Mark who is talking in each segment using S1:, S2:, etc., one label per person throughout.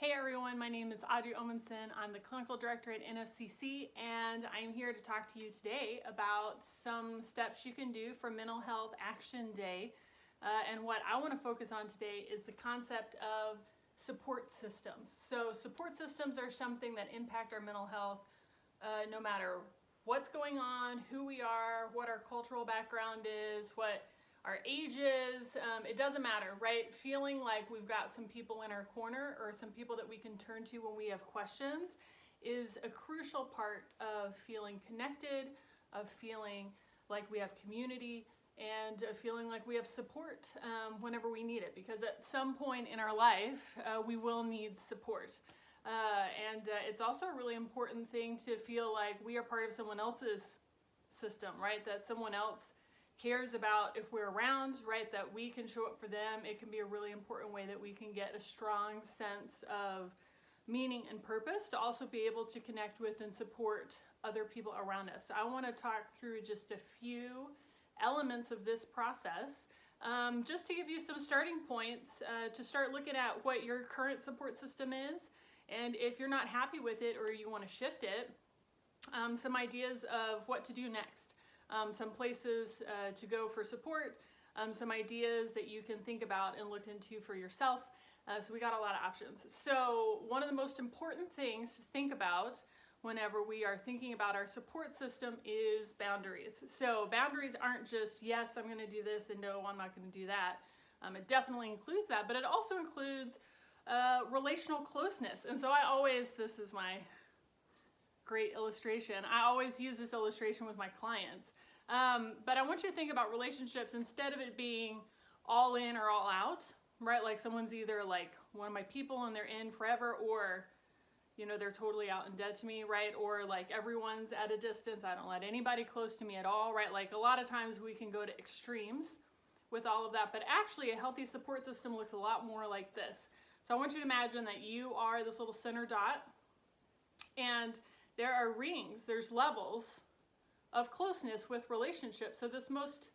S1: Hey everyone, my name is Audrey Omenson. I'm the clinical director at NFCC, and I'm here to talk to you today about some steps you can do for Mental Health Action Day. And what I want to focus on today is the concept of support systems. So support systems are something that impact our mental health no matter what's going on, who we are, what our cultural background is, what our ages, it doesn't matter, right? Feeling like we've got some people in our corner or some people that we can turn to when we have questions is a crucial part of feeling connected, of feeling like we have community, and of feeling like we have support whenever we need it, because at some point in our life we will need support. And it's also a really important thing to feel like we are part of someone else's system, right? That someone else cares about if we're around, right? That we can show up for them. It can be a really important way that we can get a strong sense of meaning and purpose to also be able to connect with and support other people around us. So I want to talk through just a few elements of this process, just to give you some starting points to start looking at what your current support system is, and if you're not happy with it or you want to shift it, some ideas of what to do next. Some places to go for support, some ideas that you can think about and look into for yourself. So we got a lot of options. So one of the most important things to think about whenever we are thinking about our support system is boundaries. So boundaries aren't just, yes, I'm going to do this, and no, I'm not going to do that. It definitely includes that, but it also includes relational closeness. And so this is my great illustration. I always use this illustration with my clients. But I want you to think about relationships instead of it being all in or all out, right? Like someone's either like one of my people and they're in forever, or, you know, they're totally out and dead to me, right? Or like everyone's at a distance. I don't let anybody close to me at all, right? Like a lot of times we can go to extremes with all of that, but actually a healthy support system looks a lot more like this. So I want you to imagine that you are this little center dot, and there are rings, there's levels of closeness with relationships. So this most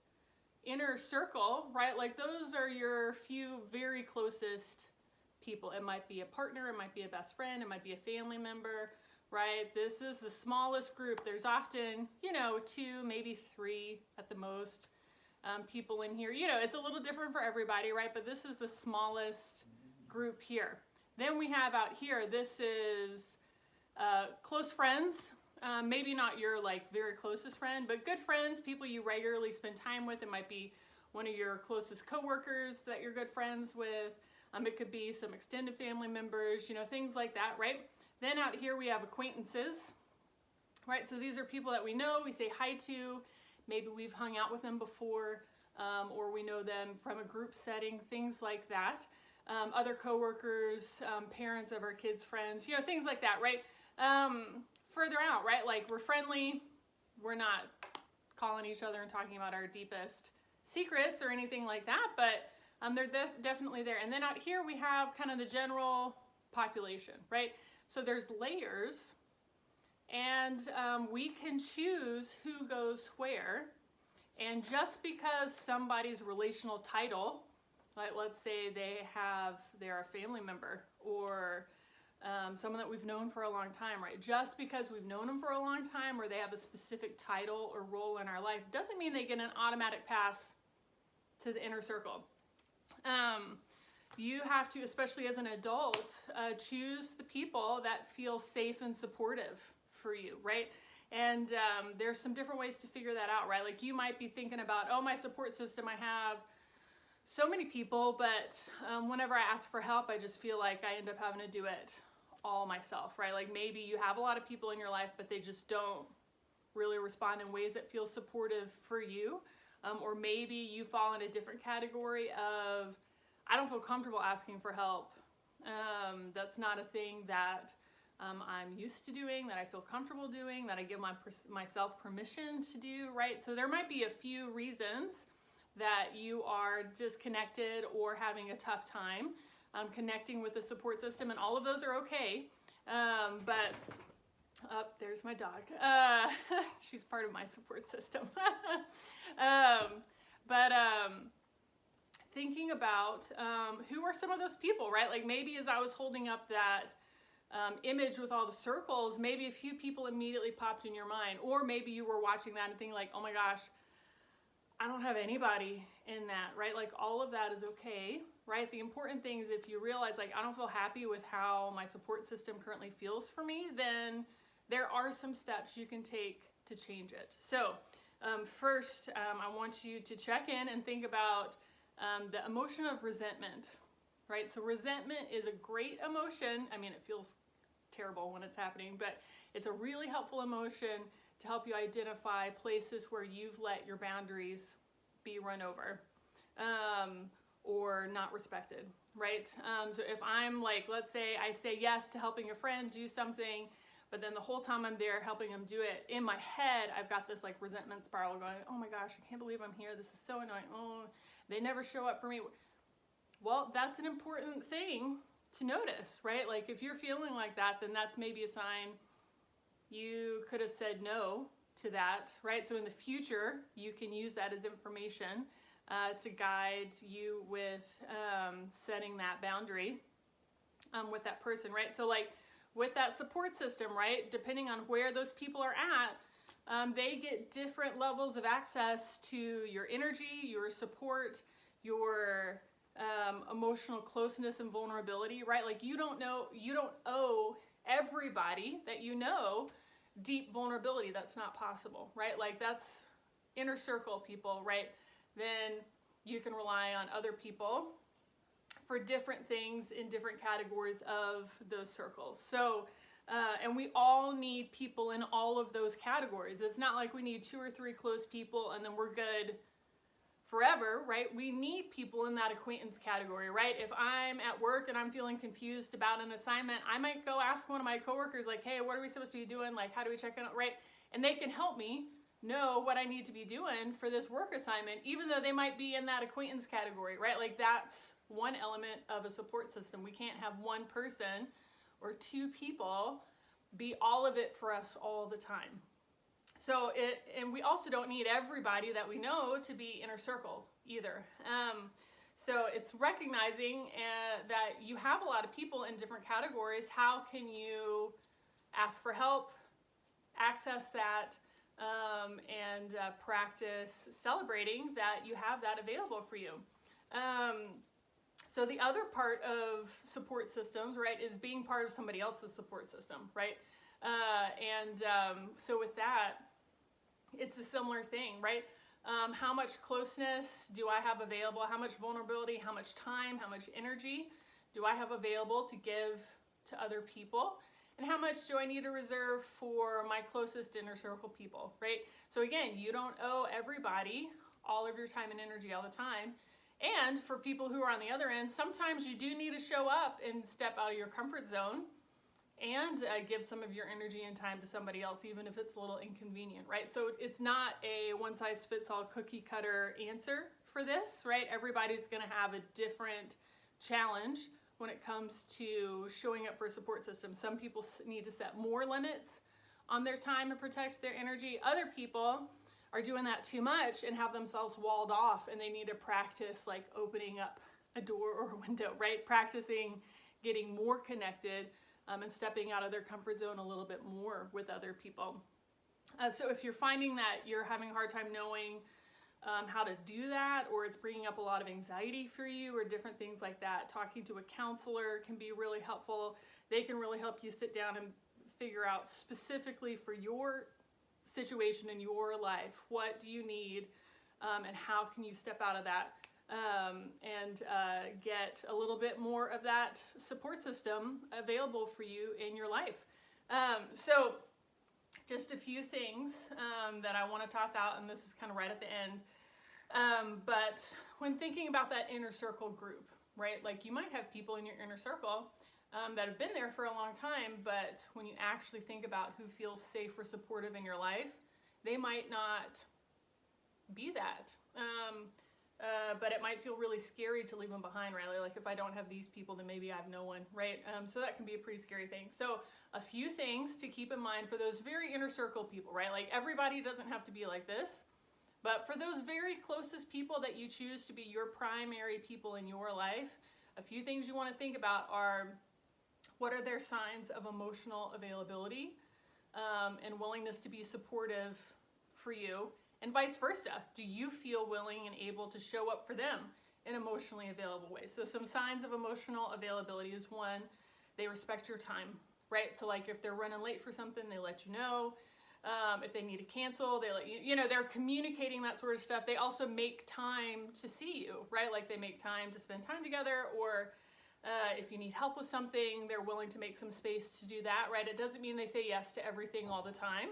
S1: inner circle, right? Like those are your few very closest people. It might be a partner, it might be a best friend, it might be a family member, right? This is the smallest group. There's often, 2, maybe 3 at the most people in here. It's a little different for everybody, right? But this is the smallest group here. Then we have out here, this is close friends, maybe not your like very closest friend, but good friends, people you regularly spend time with. It might be one of your closest coworkers that you're good friends with. It could be some extended family members, things like that, right? Then out here we have acquaintances, right? So these are people that we know, we say hi to, maybe we've hung out with them before, or we know them from a group setting, things like that. Other coworkers, parents of our kids' friends, things like that, right? Further out, right? Like we're friendly, we're not calling each other and talking about our deepest secrets or anything like that, but they're definitely there. And then out here we have kind of the general population, right? So there's layers, and we can choose who goes where. And just because somebody's relational title, like let's say they're a family member, or someone that we've known for a long time, right? Just because we've known them for a long time, or they have a specific title or role in our life, doesn't mean they get an automatic pass to the inner circle. You have to, especially as an adult, choose the people that feel safe and supportive for you, right? And there's some different ways to figure that out, right? Like you might be thinking about, oh, my support system, I have so many people, but whenever I ask for help, I just feel like I end up having to do it all myself, right? Like maybe you have a lot of people in your life, but they just don't really respond in ways that feel supportive for you. Or maybe you fall in a different category of, I don't feel comfortable asking for help. That's not a thing that I'm used to doing, that I feel comfortable doing, that I give myself permission to do, right? So there might be a few reasons that you are disconnected or having a tough time connecting with the support system, and all of those are okay. But there's my dog. She's part of my support system. thinking about who are some of those people, right? Like maybe as I was holding up that image with all the circles, maybe a few people immediately popped in your mind, or maybe you were watching that and thinking like, oh my gosh, I don't have anybody in that, right? Like all of that is okay, right? The important thing is if you realize like, I don't feel happy with how my support system currently feels for me, then there are some steps you can take to change it. So first, I want you to check in and think about the emotion of resentment, right? So resentment is a great emotion. I mean, it feels terrible when it's happening, but it's a really helpful emotion to help you identify places where you've let your boundaries be run over or not respected, right? So if I'm like, let's say I say yes to helping a friend do something, but then the whole time I'm there helping them do it, in my head, I've got this like resentment spiral going, oh my gosh, I can't believe I'm here. This is so annoying. Oh, they never show up for me. Well, that's an important thing to notice, right? Like if you're feeling like that, then that's maybe a sign you could have said no to that, right? So in the future, you can use that as information to guide you with setting that boundary with that person, right? So like with that support system, right, depending on where those people are at, they get different levels of access to your energy, your support, your emotional closeness and vulnerability, right? Like you don't owe everybody that you know deep vulnerability. That's not possible, right? Like that's inner circle people, right? Then you can rely on other people for different things in different categories of those circles. So, and we all need people in all of those categories. It's not like we need 2 or 3 close people and then we're good forever, right? We need people in that acquaintance category, right? If I'm at work and I'm feeling confused about an assignment, I might go ask one of my coworkers like, hey, what are we supposed to be doing? Like, how do we check in, right? And they can help me know what I need to be doing for this work assignment, even though they might be in that acquaintance category, right? Like that's one element of a support system. We can't have one person or 2 people be all of it for us all the time. So and we also don't need everybody that we know to be inner circle either. So it's recognizing that you have a lot of people in different categories. How can you ask for help, access that, and practice celebrating that you have that available for you? So the other part of support systems, right, is being part of somebody else's support system, right? So with that, it's a similar thing, right? How much closeness do I have available? How much vulnerability, how much time, how much energy do I have available to give to other people? And how much do I need to reserve for my closest inner circle people, right? So again, you don't owe everybody all of your time and energy all the time. And for people who are on the other end, sometimes you do need to show up and step out of your comfort zone and give some of your energy and time to somebody else, even if it's a little inconvenient, right? So it's not a one-size-fits-all cookie-cutter answer for this, right? Everybody's going to have a different challenge when it comes to showing up for a support system. Some people need to set more limits on their time to protect their energy. Other people are doing that too much and have themselves walled off, and they need to practice like opening up a door or a window, right? Practicing getting more connected and stepping out of their comfort zone a little bit more with other people. So if you're finding that you're having a hard time knowing how to do that, or it's bringing up a lot of anxiety for you or different things like that, talking to a counselor can be really helpful. They can really help you sit down and figure out specifically for your situation in your life, what do you need and how can you step out of that and get a little bit more of that support system available for you in your life. So just a few things that I want to toss out, and this is kind of right at the end. But when thinking about that inner circle group, right, like you might have people in your inner circle that have been there for a long time, but when you actually think about who feels safe or supportive in your life, they might not be that. But it might feel really scary to leave them behind, right? Like if I don't have these people, then maybe I have no one, right? So that can be a pretty scary thing. So a few things to keep in mind for those very inner circle people, right? Like everybody doesn't have to be like this, But for those very closest people that you choose to be your primary people in your life, a few things you want to think about are, what are their signs of emotional availability and willingness to be supportive for you, and vice versa. Do you feel willing and able to show up for them in emotionally available ways? So some signs of emotional availability is, one, they respect your time, right? So like if they're running late for something, they let you know. If they need to cancel, they let you, they're communicating that sort of stuff. They also make time to see you, right? Like they make time to spend time together, or if you need help with something, they're willing to make some space to do that, right? It doesn't mean they say yes to everything all the time,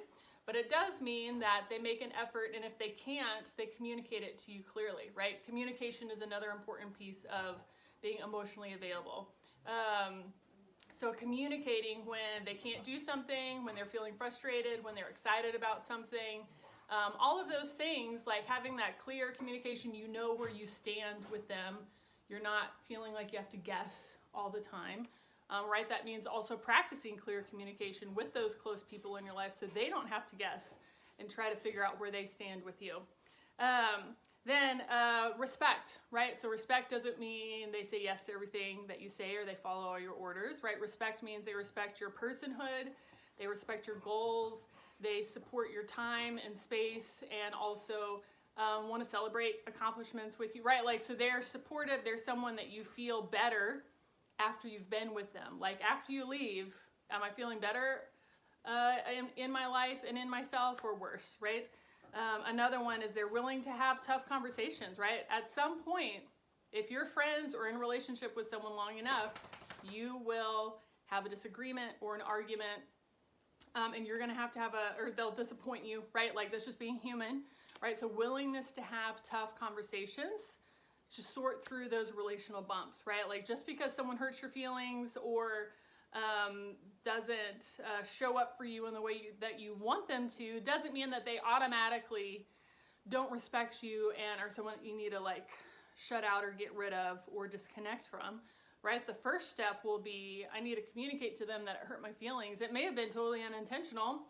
S1: but it does mean that they make an effort, and if they can't, they communicate it to you clearly, right? Communication is another important piece of being emotionally available. So communicating when they can't do something, when they're feeling frustrated, when they're excited about something, all of those things, like having that clear communication, you know where you stand with them. You're not feeling like you have to guess all the time, right? That means also practicing clear communication with those close people in your life so they don't have to guess and try to figure out where they stand with you. Then respect, right? So respect doesn't mean they say yes to everything that you say or they follow all your orders, right? Respect means they respect your personhood, they respect your goals, they support your time and space, and also want to celebrate accomplishments with you, right? Like, so they're supportive, they're someone that you feel better after you've been with them. Like after you leave, am I feeling better in my life and in myself, or worse, right? Another one is they're willing to have tough conversations, right? At some point, if you're friends or in a relationship with someone long enough, you will have a disagreement or an argument, and you're going to have or they'll disappoint you, right? Like that's just being human, right? So willingness to have tough conversations to sort through those relational bumps, right? Like just because someone hurts your feelings or doesn't show up for you in the way that you want them to, doesn't mean that they automatically don't respect you and are someone that you need to like shut out or get rid of or disconnect from, right? The first step will be, I need to communicate to them that it hurt my feelings. It may have been totally unintentional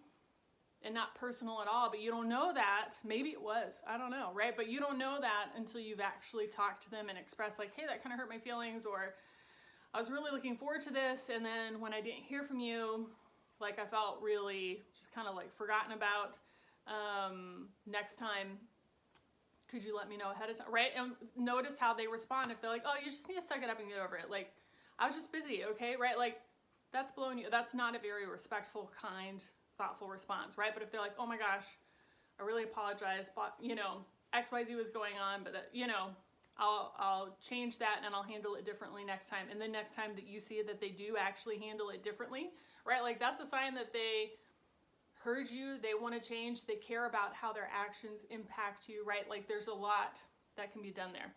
S1: and not personal at all, but you don't know that. Maybe it was, I don't know, right? But you don't know that until you've actually talked to them and expressed like, hey, that kind of hurt my feelings, or I was really looking forward to this, and then when I didn't hear from you, like I felt really just kind of like forgotten about. Next time, could you let me know ahead of time, right? And notice how they respond. If they're like, oh, you just need to suck it up and get over it. Like, I was just busy, okay, right? Like, that's blowing you. That's not a very respectful, kind, thoughtful response, right? But if they're like, oh my gosh, I really apologize, but, XYZ was going on, but that, I'll change that and I'll handle it differently next time. And then next time that you see that they do actually handle it differently, right? Like that's a sign that they heard you, they want to change, they care about how their actions impact you, right? Like there's a lot that can be done there.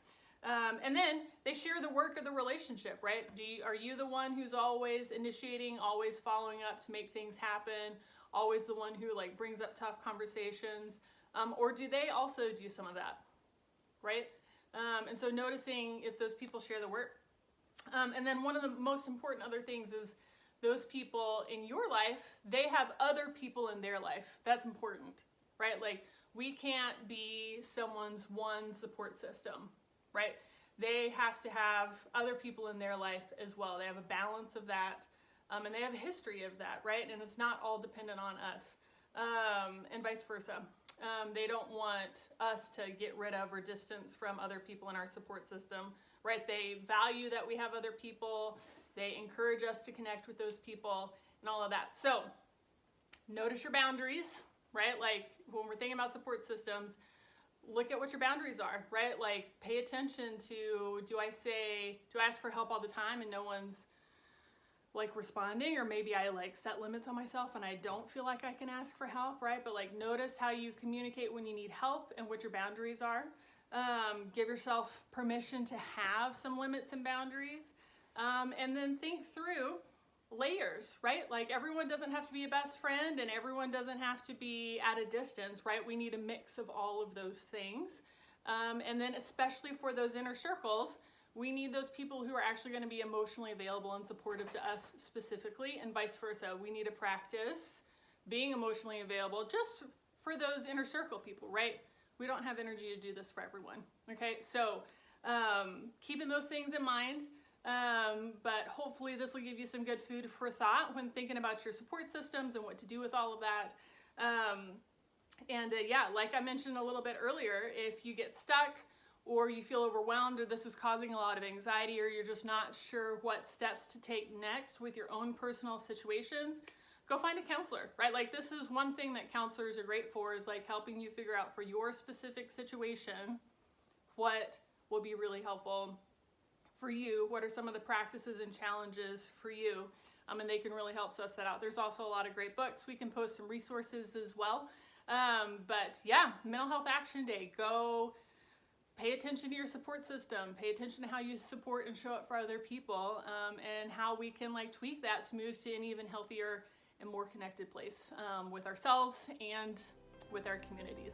S1: And then they share the work of the relationship, right? Are you the one who's always initiating, always following up to make things happen, always the one who like brings up tough conversations? Or do they also do some of that, right? And so noticing if those people share the work. And then one of the most important other things is those people in your life, they have other people in their life. That's important, right? Like we can't be someone's one support system, right? They have to have other people in their life as well. They have a balance of that, and they have a history of that, right? And it's not all dependent on us, and vice versa. They don't want us to get rid of or distance from other people in our support system, right? They value that we have other people. They encourage us to connect with those people and all of that. So notice your boundaries, right? Like when we're thinking about support systems, look at what your boundaries are, right? Like pay attention to, do I ask for help all the time and no one's like responding, or maybe I like set limits on myself and I don't feel like I can ask for help, right? But like notice how you communicate when you need help and what your boundaries are. Give yourself permission to have some limits and boundaries, and then think through layers, right? Like everyone doesn't have to be a best friend and everyone doesn't have to be at a distance, right? We need a mix of all of those things. And then especially for those inner circles, we need those people who are actually going to be emotionally available and supportive to us specifically, and vice versa. We need to practice being emotionally available just for those inner circle people, right? we don't have energy to do this for everyone. Okay, so keeping those things in mind, but hopefully this will give you some good food for thought when thinking about your support systems and what to do with all of that. Yeah, like I mentioned a little bit earlier, if you get stuck or you feel overwhelmed or this is causing a lot of anxiety or you're just not sure what steps to take next with your own personal situations, go find a counselor, right? Like this is one thing that counselors are great for, is like helping you figure out for your specific situation what will be really helpful for you. What are some of the practices and challenges for you? And they can really help suss that out. There's also a lot of great books. We can post some resources as well. But yeah, Mental Health Action Day. Go pay attention to your support system. Pay attention to how you support and show up for other people, and how we can like tweak that to move to an even healthier and more connected place with ourselves and with our communities.